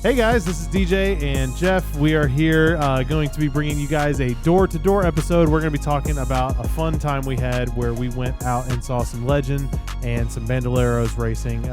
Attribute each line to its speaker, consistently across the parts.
Speaker 1: Hey guys, this is DJ and Jeff. We are here going to be bringing you guys a door-to-door episode. We're going to be talking about a fun time we had where we went out and saw some Legend and some Bandoleros racing.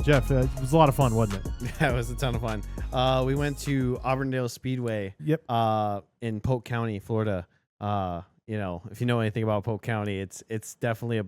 Speaker 1: Jeff, it was a lot of fun, wasn't it?
Speaker 2: Yeah, it was a ton of fun. We went to Auburndale Speedway.
Speaker 1: Yep.
Speaker 2: In Polk County, Florida. If you know anything about Polk County, it's definitely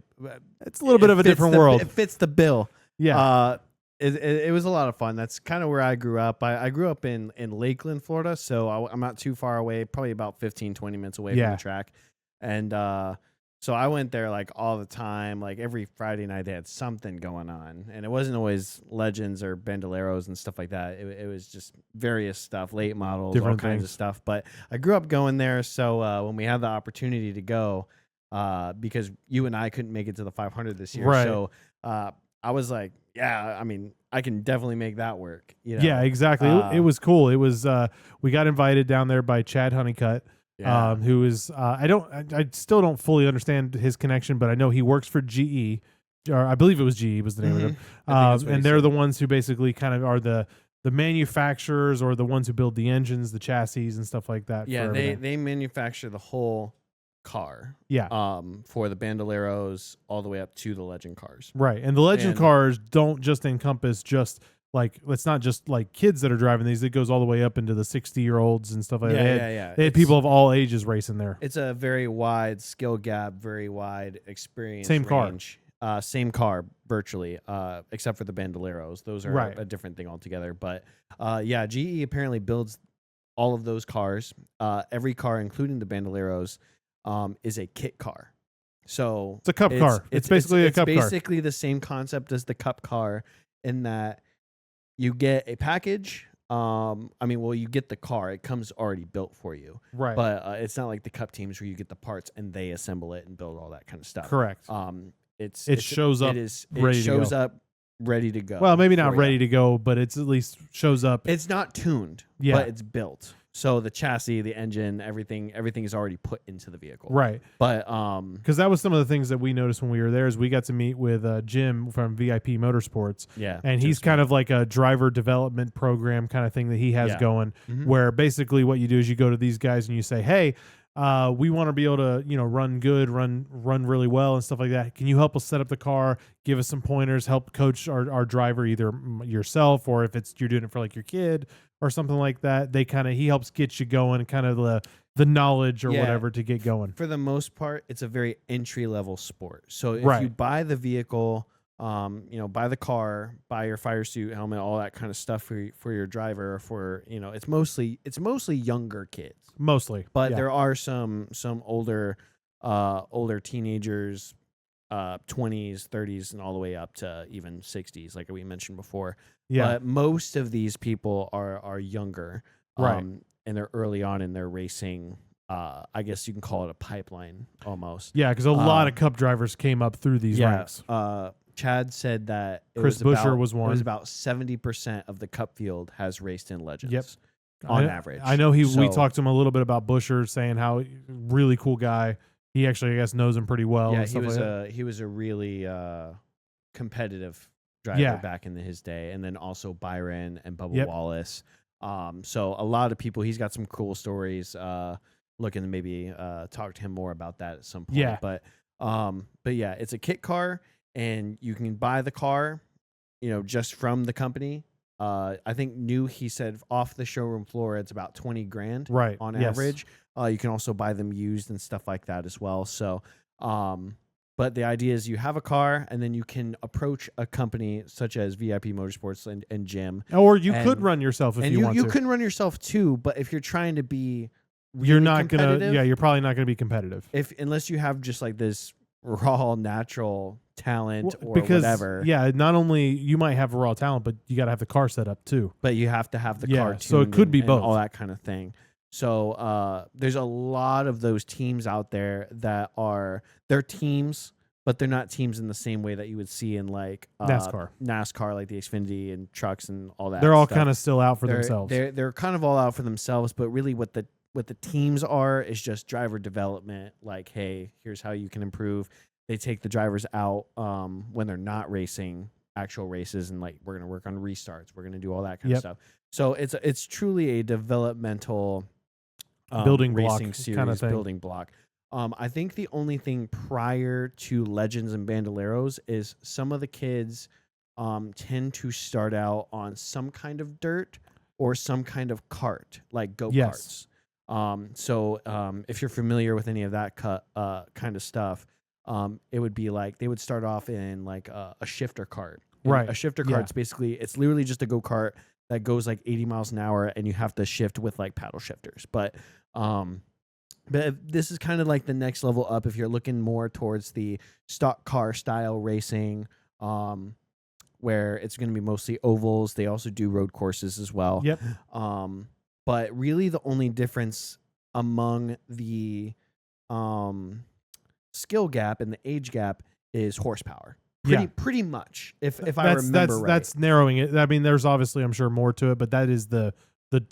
Speaker 1: It's a little bit of a different world.
Speaker 2: It fits the bill.
Speaker 1: Yeah.
Speaker 2: It was a lot of fun. That's kind of where I grew up. I grew up in Lakeland, Florida, so I'm not too far away, probably about 15, 20 minutes away from the track. And so I went there like all the time. Like every Friday night they had something going on. And it wasn't always Legends or Bandoleros and stuff like that. It was just various stuff, late models,
Speaker 1: Different
Speaker 2: all kinds of stuff. But I grew up going there, so when we had the opportunity to go, because you and I couldn't make it to the 500 this year.
Speaker 1: Right.
Speaker 2: So I was like, yeah, I mean, I can definitely make that work. You know?
Speaker 1: Yeah, exactly. It was cool. It was we got invited down there by Chad Honeyut, who is I still don't fully understand his connection, but I know he works for GE, or I believe it was GE was the name of them. And they're the ones who basically kind of are the manufacturers or the ones who build the engines, the chassis, and stuff like that.
Speaker 2: Yeah, they manufacture the whole car.
Speaker 1: Yeah.
Speaker 2: For the Bandoleros all the way up to the Legend cars.
Speaker 1: Right. And the Legend cars don't just encompass just like, it's not just like kids that are driving these. It goes all the way up into the 60-year-olds and stuff like that. They had people of all ages racing there.
Speaker 2: It's a very wide skill gap, very wide experience
Speaker 1: Same
Speaker 2: range. Same car virtually, except for the Bandoleros. Those are a different thing altogether. But GE apparently builds all of those cars. Every car, including the Bandoleros, is a kit car. So
Speaker 1: it's a cup car. It's basically a cup car. It's
Speaker 2: basically the same concept as the cup car in that you get a package. You get the car. It comes already built for you.
Speaker 1: Right.
Speaker 2: But it's not like the cup teams where you get the parts and they assemble it and build all that kind of stuff.
Speaker 1: Correct.
Speaker 2: It shows up ready to go.
Speaker 1: Well, maybe not ready to go, but it's at least shows up.
Speaker 2: It's not tuned, but it's built. So the chassis, the engine, everything is already put into the vehicle.
Speaker 1: Right.
Speaker 2: But
Speaker 1: because that was some of the things that we noticed when we were there is we got to meet with Jim from VIP Motorsports.
Speaker 2: Yeah.
Speaker 1: And he's kind of like a driver development program kind of thing that he has going, where basically what you do is you go to these guys and you say, hey, we want to be able to, run good, run really well and stuff like that. Can you help us set up the car? Give us some pointers, help coach our driver, either yourself or if you're doing it for like your kid or something like that. He helps get you going, kind of the knowledge or whatever to get going.
Speaker 2: For the most part, it's a very entry level sport. So if you buy the vehicle, buy the car, buy your fire suit, helmet, all that kind of stuff for your driver, or for, it's mostly younger kids.
Speaker 1: Mostly.
Speaker 2: But there are some older teenagers, 20s, 30s, and all the way up to even 60s, like we mentioned before. Yeah. But most of these people are younger.
Speaker 1: Right.
Speaker 2: And they're early on in their racing. I guess you can call it a pipeline almost.
Speaker 1: Yeah, because a lot of Cup drivers came up through these ranks.
Speaker 2: Chad said that
Speaker 1: Chris Buescher was one.
Speaker 2: It was about 70% of the Cup field has raced in Legends. Yep. On average.
Speaker 1: I know we talked to him a little bit about Buescher, saying how really cool guy. He actually, I guess, knows him pretty well.
Speaker 2: Yeah, he was a really competitive driver back in his day, and then also Byron and Bubba Wallace. So a lot of people. He's got some cool stories. Looking to maybe talk to him more about that at some point.
Speaker 1: Yeah.
Speaker 2: But yeah, it's a kit car, and you can buy the car, just from the company. I think he said off the showroom floor, it's about $20,000 on average. You can also buy them used and stuff like that as well. So, but the idea is you have a car and then you can approach a company such as VIP Motorsports and Jim.
Speaker 1: Or you could run yourself if you want to.
Speaker 2: You can run yourself too, but if you're trying to be
Speaker 1: you're probably not going to be competitive.
Speaker 2: Unless you have just like this raw natural talent or whatever.
Speaker 1: Yeah, not only you might have raw talent, but you got to have the car set up too.
Speaker 2: But you have to have the car tuned,
Speaker 1: so it could be both,
Speaker 2: all that kind of thing. So there's a lot of those teams out there that they're teams, but they're not teams in the same way that you would see in like NASCAR, like the Xfinity and trucks and all that.
Speaker 1: They're all kind of still out for themselves.
Speaker 2: They're kind of all out for themselves, but really what the teams are is just driver development. Like, hey, here's how you can improve. They take the drivers out when they're not racing actual races, and like we're going to work on restarts. We're going to do all that kind of stuff. So it's truly a developmental
Speaker 1: building
Speaker 2: racing
Speaker 1: block
Speaker 2: series
Speaker 1: kind of thing.
Speaker 2: building block. I think the only thing prior to Legends and Bandoleros is some of the kids tend to start out on some kind of dirt or some kind of kart, like go-karts.
Speaker 1: Yes.
Speaker 2: So if you're familiar with any of that kind of stuff, it would be like they would start off in like a shifter kart. And
Speaker 1: right.
Speaker 2: A shifter kart's basically, it's literally just a go-kart that goes like 80 miles an hour and you have to shift with like paddle shifters. But this is kind of like the next level up if you're looking more towards the stock car style racing, where it's going to be mostly ovals. They also do road courses as well.
Speaker 1: Yep.
Speaker 2: But really the only difference among the skill gap and the age gap is horsepower. Pretty much. If I remember right.
Speaker 1: That's narrowing it. I mean, there's obviously, I'm sure, more to it, but that is the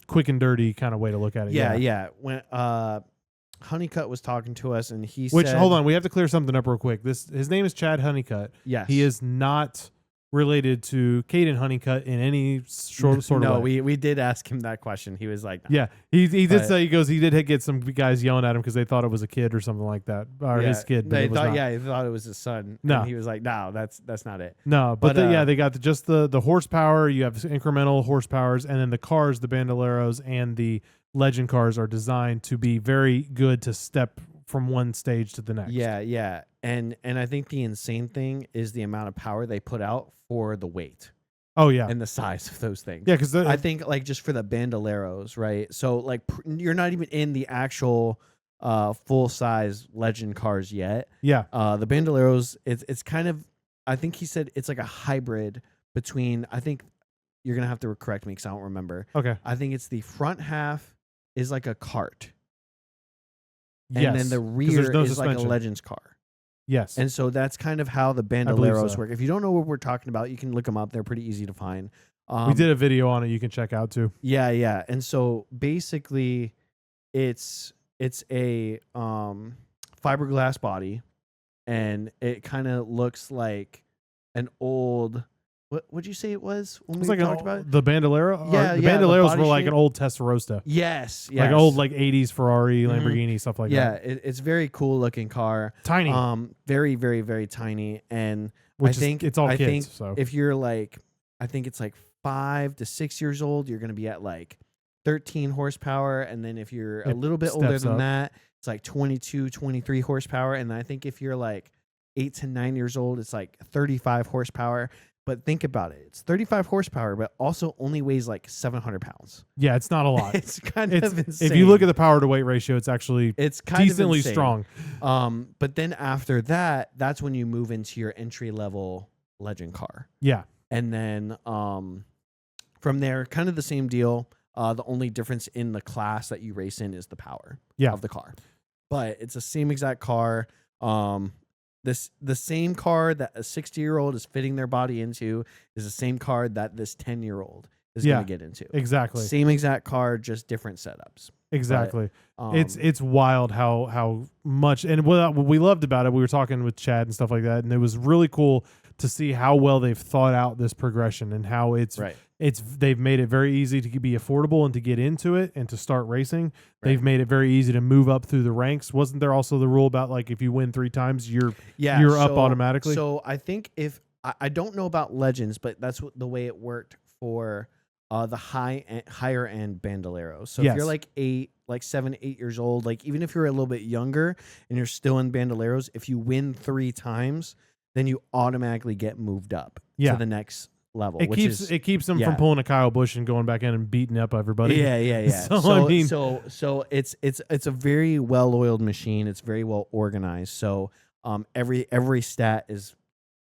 Speaker 1: quick and dirty kind of way to look at it.
Speaker 2: Yeah. When Honeycut was talking to us, and he
Speaker 1: said, hold on, we have to clear something up real quick. His name is Chad Honeyut.
Speaker 2: Yes,
Speaker 1: he is not related to Caden Honeycutt in any sort of way.
Speaker 2: No, we did ask him that question. He was like, no.
Speaker 1: Yeah, he did say, he did get some guys yelling at him because they thought it was a kid or something like that, or his kid.
Speaker 2: They thought, he thought it was his son.
Speaker 1: No,
Speaker 2: and he was like, no, that's not it.
Speaker 1: No, but they got just the horsepower. You have incremental horsepowers, and then the cars, the Bandoleros and the Legend cars are designed to be very good to step from one stage to the next.
Speaker 2: Yeah. And I think the insane thing is the amount of power they put out for the weight.
Speaker 1: Oh, yeah.
Speaker 2: And the size of those things.
Speaker 1: Yeah, because
Speaker 2: I think like just for the Bandoleros, right? So like you're not even in the actual full size Legend cars yet.
Speaker 1: Yeah.
Speaker 2: The Bandoleros, it's kind of, I think he said it's like a hybrid between, I think you're going to have to correct me because I don't remember.
Speaker 1: Okay.
Speaker 2: I think it's the front half is like a cart. And then the rear is like a Legends car.
Speaker 1: Yes.
Speaker 2: And so that's kind of how the Bandoleros work. If you don't know what we're talking about, you can look them up. They're pretty easy to find.
Speaker 1: We did a video on it you can check out too.
Speaker 2: Yeah. And so basically it's a fiberglass body, and it kind of looks like an old... What would you say it was when we talked about it?
Speaker 1: The Bandolero?
Speaker 2: Yeah,
Speaker 1: the Bandoleros were like an old Testarossa.
Speaker 2: Yes.
Speaker 1: Like an old 80s Ferrari, Lamborghini, stuff like that.
Speaker 2: Yeah, it's very cool looking car.
Speaker 1: Tiny.
Speaker 2: Very, very, very tiny. And
Speaker 1: I think so.
Speaker 2: If you're like, I think it's like 5 to 6 years old, you're going to be at like 13 horsepower. And then if you're a little bit older than that, it's like 22, 23 horsepower. And I think if you're like 8 to 9 years old, it's like 35 horsepower. But think about it. It's 35 horsepower, but also only weighs like 700 pounds.
Speaker 1: Yeah, it's not a lot.
Speaker 2: It's kind of insane.
Speaker 1: If you look at the power to weight ratio, it's actually decently strong.
Speaker 2: But then after that, that's when you move into your entry level Legend car.
Speaker 1: Yeah.
Speaker 2: And then from there, kind of the same deal. The only difference in the class that you race in is the power of the car. But it's the same exact car. The same car that a 60-year-old is fitting their body into is the same car that this 10-year-old is going to get into.
Speaker 1: Exactly.
Speaker 2: Same exact car, just different setups.
Speaker 1: Exactly. But, it's wild how much, and what we loved about it, we were talking with Chad and stuff like that, and it was really cool to see how well they've thought out this progression and how they've made it very easy to be affordable and to get into it and to start racing. Right. They've made it very easy to move up through the ranks. Wasn't there also the rule about like if you win 3 times, you're up automatically? So
Speaker 2: I think if I don't know about Legends, but that's the way it worked for the higher end Bandoleros. So if you're like 7, 8 years old, like even if you're a little bit younger and you're still in Bandoleros, if you win 3 times, then you automatically get moved up to the next level.
Speaker 1: It keeps them from pulling a Kyle Busch and going back in and beating up everybody.
Speaker 2: Yeah.
Speaker 1: So
Speaker 2: it's a very well-oiled machine. It's very well organized. So every stat is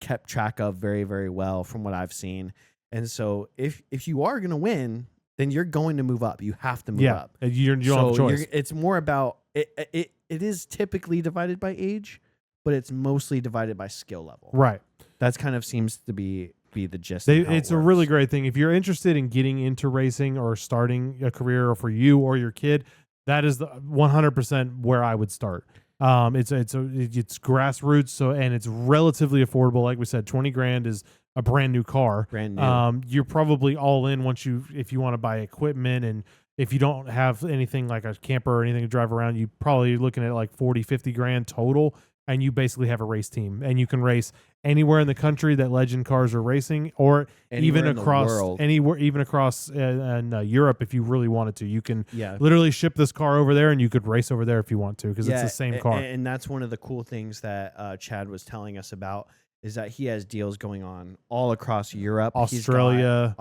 Speaker 2: kept track of very, very well from what I've seen. And so if you are going to win, then you're going to move up. You have to move up.
Speaker 1: You don't have a choice.
Speaker 2: It's more about it is typically divided by age, but it's mostly divided by skill level.
Speaker 1: Right.
Speaker 2: That's kind of seems to be the gist.
Speaker 1: It's a really great thing. If you're interested in getting into racing or starting a career, or for you or your kid, that is the 100% where I would start. It's grassroots, so and it's relatively affordable. Like we said, $20,000 is a brand new car.
Speaker 2: Brand new.
Speaker 1: You're probably all in if you want to buy equipment, and if you don't have anything like a camper or anything to drive around, you probably looking at like 40, 50 grand total. And you basically have a race team, and you can race anywhere in the country that Legend cars are racing, or even across Europe if you really wanted to. You can literally ship this car over there, and you could race over there if you want to, because it's the same car.
Speaker 2: And that's one of the cool things that Chad was telling us about, is that he has deals going on all across Europe,
Speaker 1: Australia,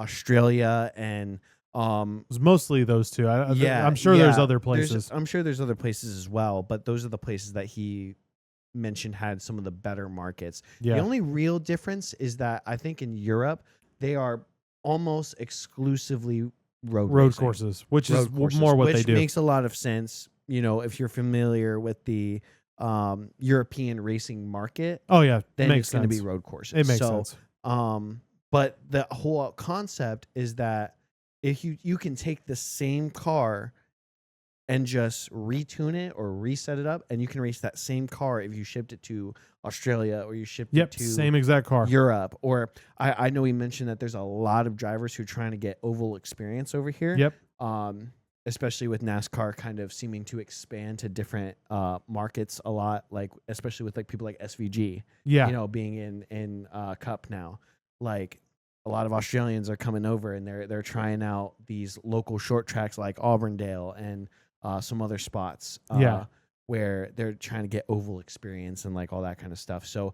Speaker 2: and
Speaker 1: it's mostly those two. I'm sure there's other places.
Speaker 2: I'm sure there's other places as well, but those are the places that he mentioned had some of the better markets. The only real difference is that I think in Europe they are almost exclusively road
Speaker 1: courses, which is more what they do.
Speaker 2: Which makes a lot of sense, if you're familiar with the European racing market.
Speaker 1: Oh yeah,
Speaker 2: then it's going to be road courses.
Speaker 1: It makes sense.
Speaker 2: But the whole concept is that if you can take the same car and just retune it or reset it up, and you can race that same car if you shipped it to Australia or you shipped it to
Speaker 1: same exact car
Speaker 2: Europe. Or I know he mentioned that there's a lot of drivers who are trying to get oval experience over here.
Speaker 1: Yep.
Speaker 2: Especially with NASCAR kind of seeming to expand to different markets a lot, like especially with like people like SVG.
Speaker 1: Yeah.
Speaker 2: Being in Cup now, like a lot of Australians are coming over and they're trying out these local short tracks like Auburndale and some other spots where they're trying to get oval experience and like all that kind of stuff. So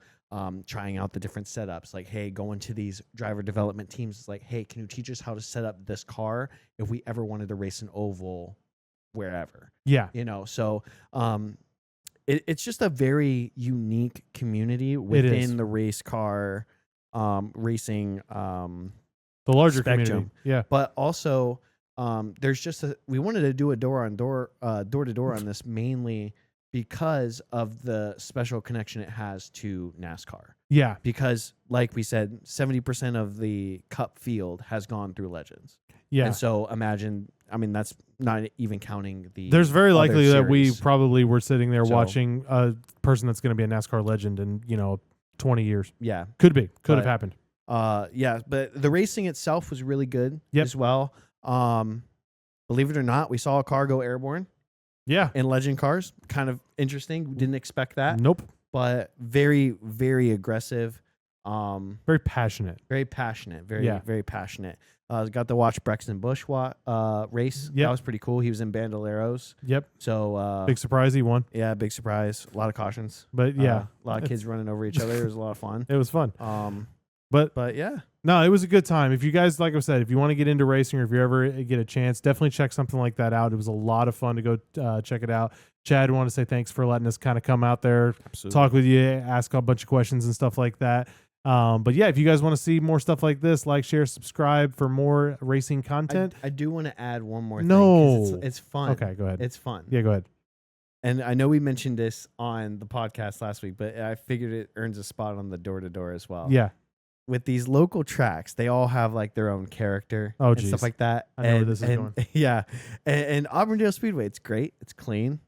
Speaker 2: trying out the different setups, like, hey, going to these driver development teams, it's like, hey, can you teach us how to set up this car if we ever wanted to race an oval wherever?
Speaker 1: Yeah.
Speaker 2: So it's just a very unique community within the race car racing
Speaker 1: the larger
Speaker 2: spectrum.
Speaker 1: Community. Yeah.
Speaker 2: But also there's just we wanted to do a door to door on this mainly because of the special connection it has to NASCAR.
Speaker 1: Yeah.
Speaker 2: Because like we said, 70% of the Cup field has gone through Legends.
Speaker 1: Yeah.
Speaker 2: And so imagine, that's not even counting the
Speaker 1: There's very likely that we
Speaker 2: series.
Speaker 1: probably were sitting there watching a person that's going to be a NASCAR legend in, 20 years.
Speaker 2: Yeah.
Speaker 1: Could have happened.
Speaker 2: But the racing itself was really good as well. Believe it or not, we saw a car go airborne.
Speaker 1: Yeah.
Speaker 2: In Legend cars. Kind of interesting. Didn't expect that.
Speaker 1: Nope.
Speaker 2: But very, very aggressive.
Speaker 1: Very passionate.
Speaker 2: Very passionate. Very passionate. Got to watch Brexton Busch race.
Speaker 1: Yep.
Speaker 2: That was pretty cool. He was in Bandoleros.
Speaker 1: Yep.
Speaker 2: So
Speaker 1: big surprise, he won.
Speaker 2: Yeah, big surprise. A lot of cautions.
Speaker 1: But yeah.
Speaker 2: A lot of kids running over each other. It was a lot of fun.
Speaker 1: It was fun.
Speaker 2: But yeah.
Speaker 1: No, it was a good time. If you guys, like I said, if you want to get into racing or if you ever get a chance, definitely check something like that out. It was a lot of fun to go check it out. Chad, I want to say thanks for letting us kind of come out there, talk with you, ask a bunch of questions and stuff like that. But yeah, if you guys want to see more stuff like this, like, share, subscribe for more racing content.
Speaker 2: I do want to add one more thing.
Speaker 1: No.
Speaker 2: It's fun.
Speaker 1: Okay, go ahead.
Speaker 2: It's fun.
Speaker 1: Yeah, go ahead.
Speaker 2: And I know we mentioned this on the podcast last week, but I figured it earns a spot on the door-to-door as well.
Speaker 1: Yeah.
Speaker 2: With these local tracks, they all have like their own character
Speaker 1: and
Speaker 2: stuff like that.
Speaker 1: I know where this is going.
Speaker 2: Yeah. And Auburndale Speedway, it's great. It's clean.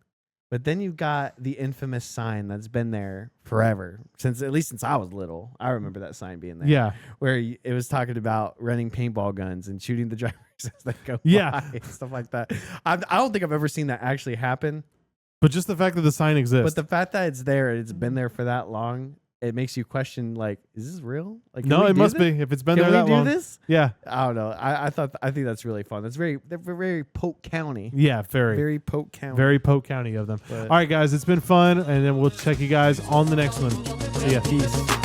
Speaker 2: But then you've got the infamous sign that's been there forever, at least since I was little. I remember that sign being there.
Speaker 1: Yeah.
Speaker 2: Where it was talking about running paintball guns and shooting the drivers as they go
Speaker 1: by,
Speaker 2: stuff like that. I don't think I've ever seen that actually happen.
Speaker 1: But just the fact that the sign exists.
Speaker 2: But the fact that it's there, it's been there for that long, it makes you question, like, is this real? Like,
Speaker 1: no, it must be. If it's been there that long.
Speaker 2: Can we do this?
Speaker 1: Yeah.
Speaker 2: I don't know. I think that's really fun. That's very Polk County.
Speaker 1: Yeah, very
Speaker 2: Polk County.
Speaker 1: Very Polk County of them. But all right, guys, it's been fun, and then we'll check you guys on the next one. See ya.
Speaker 2: Peace.